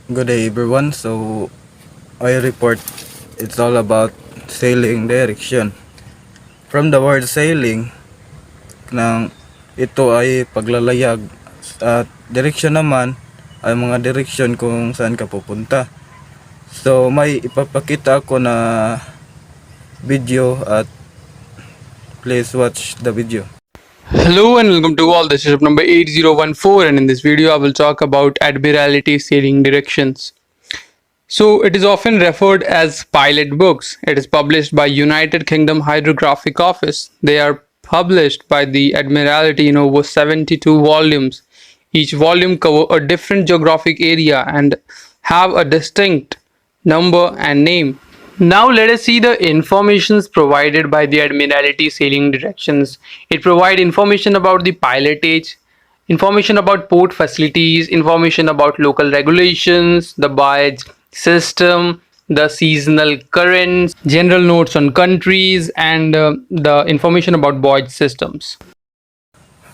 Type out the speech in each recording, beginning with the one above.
Good day everyone. So I report it's all about sailing direction. From the word sailing nang ito ay paglalayag at direction naman ay mga direction kung saan ka pupunta. So may ipapakita ako na video at please watch the video. Hello and welcome to all. This is number 8014, and in this video I will talk about Admiralty sailing directions. So it is often referred as pilot books. It is published by United Kingdom Hydrographic Office. They are published by the Admiralty in over 72 volumes. Each volume cover a different geographic area and have a distinct number and name. Now let us see the informations provided by the Admiralty sailing directions. It provides information about the pilotage, information about port facilities, information about local regulations, the voyage system, the seasonal currents, general notes on countries, and the information about voyage systems.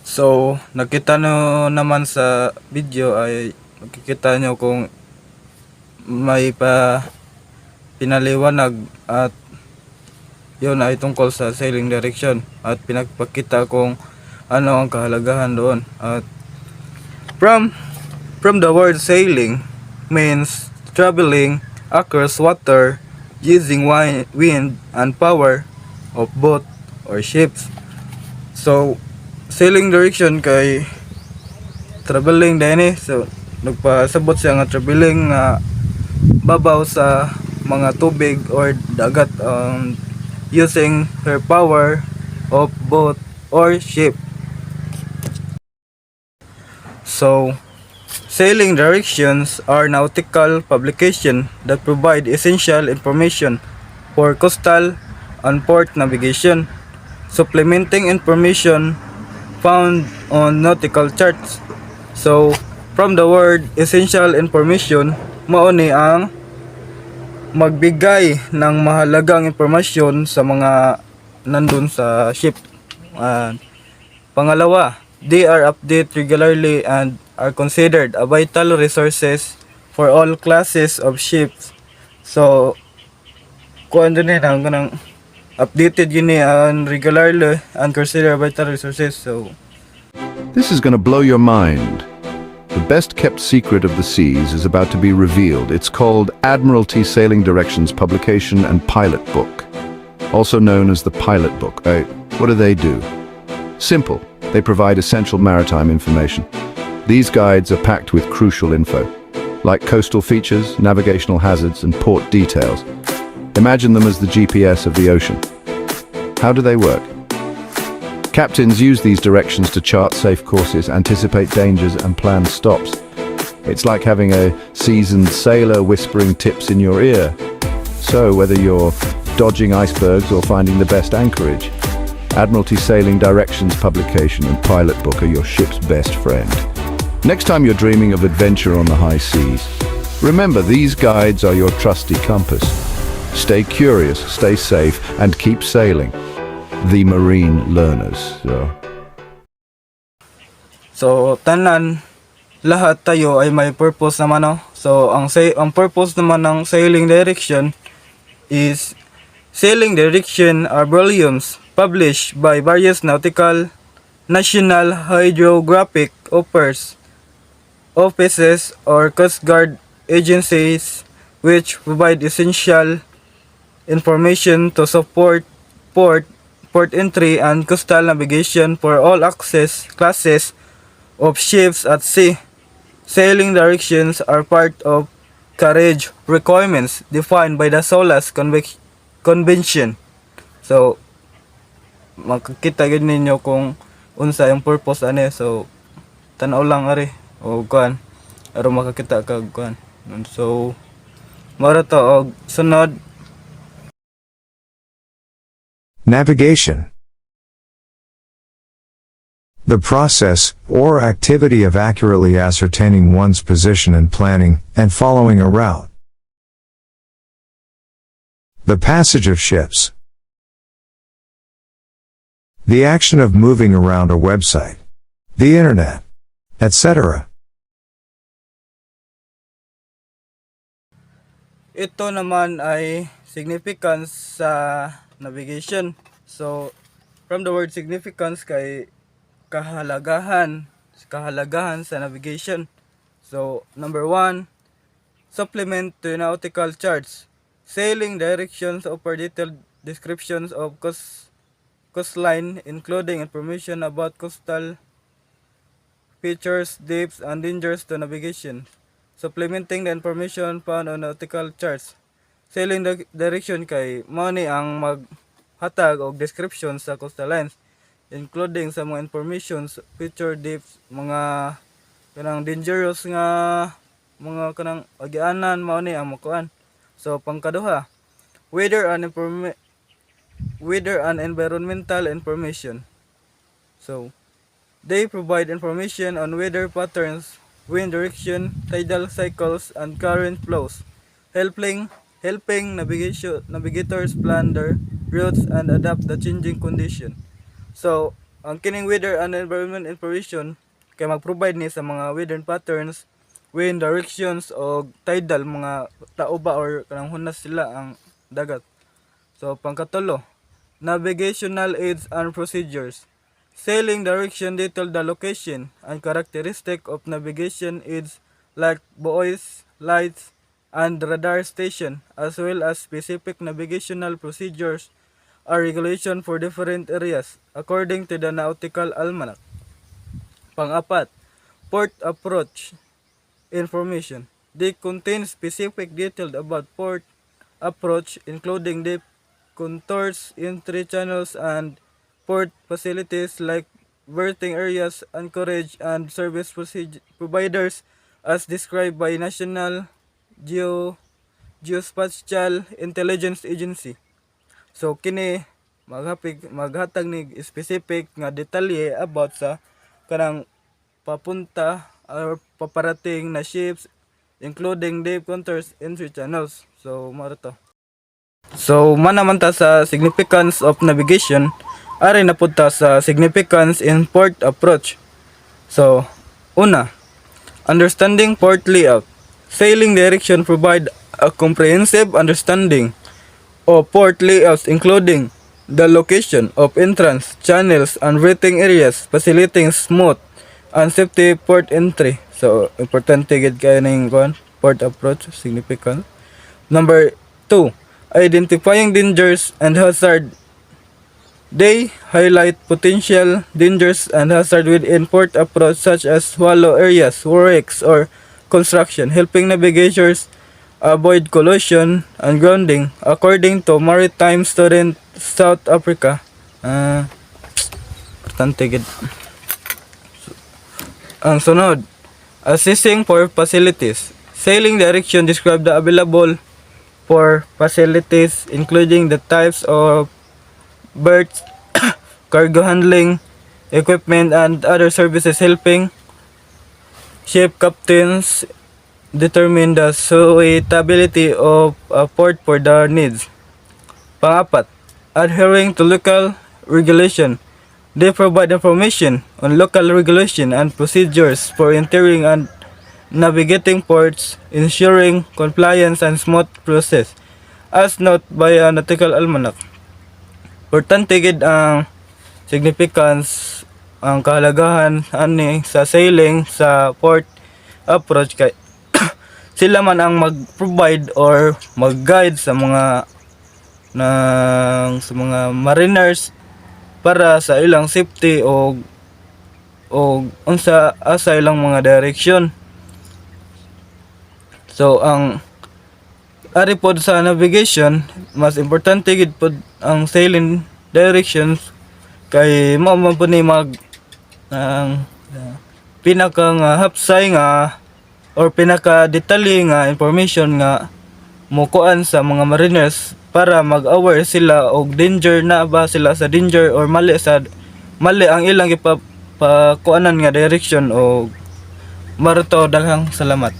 So nakita nyo naman sa video ay makikita nyo kung may pinaliwanag at yun ay tungkol sa sailing direction at pinagpakita kung ano ang kahalagahan doon. At from the word sailing means traveling across water using wind and power of boat or ships. So sailing direction kay traveling din so nagpasabot siya nga traveling nga babaw sa mga tubig or dagat using her power of boat or ship. So sailing directions are nautical publication that provide essential information for coastal and port navigation, supplementing information found on nautical charts. So from the word essential information, mao ni ang magbigay ng mahalagang impormasyon sa mga nandun sa ship. Pangalawa, they are updated regularly and are considered a vital resources for all classes of ships. So kuan din ang kanang updated yun and regularly and considered vital resources. So this is going to blow your mind. The best kept secret of the seas is about to be revealed. It's called Admiralty Sailing Directions Publication and Pilot Book, also known as the Pilot Book. What do? Simple. They provide essential maritime information. These guides are packed with crucial info, like coastal features, navigational hazards, and port details. Imagine them as the GPS of the ocean. How do they work? Captains use these directions to chart safe courses, anticipate dangers, and plan stops. It's like having a seasoned sailor whispering tips in your ear. So, whether you're dodging icebergs or finding the best anchorage, Admiralty Sailing Directions Publication and Pilot Book are your ship's best friend. Next time you're dreaming of adventure on the high seas, remember these guides are your trusty compass. Stay curious, stay safe, and keep sailing. The Marine Learners. So tanan lahat tayo ay may purpose naman, no? So ang purpose naman ng sailing direction is sailing direction are volumes published by various nautical national hydrographic offices or coast guard agencies which provide essential information to support port entry and coastal navigation for all classes of ships at sea. Sailing directions are part of carriage requirements defined by the SOLAS Convention. So makikita gid ninyo kung unsa yung purpose ani. So tan-aw lang ari o kuan aron makakita kag kuan. So mara to og sunod. Navigation. The process or activity of accurately ascertaining one's position and planning and following a route. The passage of ships. The action of moving around a website, the internet, etc. ito naman ay significance sa navigation. So, from the word significance kay kahalagahan sa navigation. So, number 1, supplement to nautical charts. Sailing directions offer detailed descriptions of coastline, including information about coastal features, depths, and dangers to navigation, supplementing the information found on nautical charts. Sailing direction kay mao ni ang maghatag og description sa coastal lines, including sa mga informations, feature, depths, mga kanang dangerous nga mga kanang agianan, mao ni ang makuan. So pangkaduha, weather and environmental information. So they provide information on weather patterns, wind direction, tidal cycles, and current flows, helping navigators plan their routes and adapt the changing condition. So, ang kining weather and environment information kay mag-provide ni sa mga weather patterns, wind directions o tidal, mga tao ba or kanang hunas sila ang dagat. So, pangkatulo, navigational aids and procedures. Sailing direction detail the location and characteristic of navigation aids like buoys, lights, and radar station, as well as specific navigational procedures or regulation for different areas according to the Nautical Almanac. Pang-apat, port approach information. They contain specific details about port approach, including the contours, entry channels, and port facilities like berthing areas, anchorage, and service providers as described by National Geospatial Intelligence Agency. So kini maghatag ni specific nga detalye about sa kanang papunta or paparating na ships, including depth contours, entry channels. So maro to. So man ta sa significance of navigation, ari na pud ta sa significance in port approach. So una, understanding port layout. Sailing direction provide a comprehensive understanding of port layouts, including the location of entrance, channels, and berthing areas, facilitating smooth and safety port entry. So, importante gid kay ning port approach, significant. Number 2, identifying dangers and hazard. They highlight potential dangers and hazard within port approach, such as shallow areas, wrecks, or construction, helping navigators avoid collision and grounding, according to Maritime Student South Africa. Importante gid. Ang sunod, assessing for facilities. Sailing direction describe the available for facilities, including the types of berths, cargo handling equipment, and other services, helping ship captains determine the suitability of a port for their needs. Pang-apat, adhering to local regulation. They provide information on local regulation and procedures for entering and navigating ports, ensuring compliance and smooth process, as noted by a Nautical Almanac. Importante gid ang significance, ang kahalagahan ani sa sailing sa port approach kay sila man ang mag-provide or mag-guide sa mga mariners para sa ilang safety o unsa asa ilang mga direction. So ang ari pod sa navigation, mas importante gid pod ang sailing directions kay mao man po ni mag pinaka nga hapsay nga or pinaka detalye nga information nga mukuan sa mga mariners para mag-aware sila og danger, na ba sila sa danger or mali ang ilang ipakuanan nga direction. O marto, daghang salamat.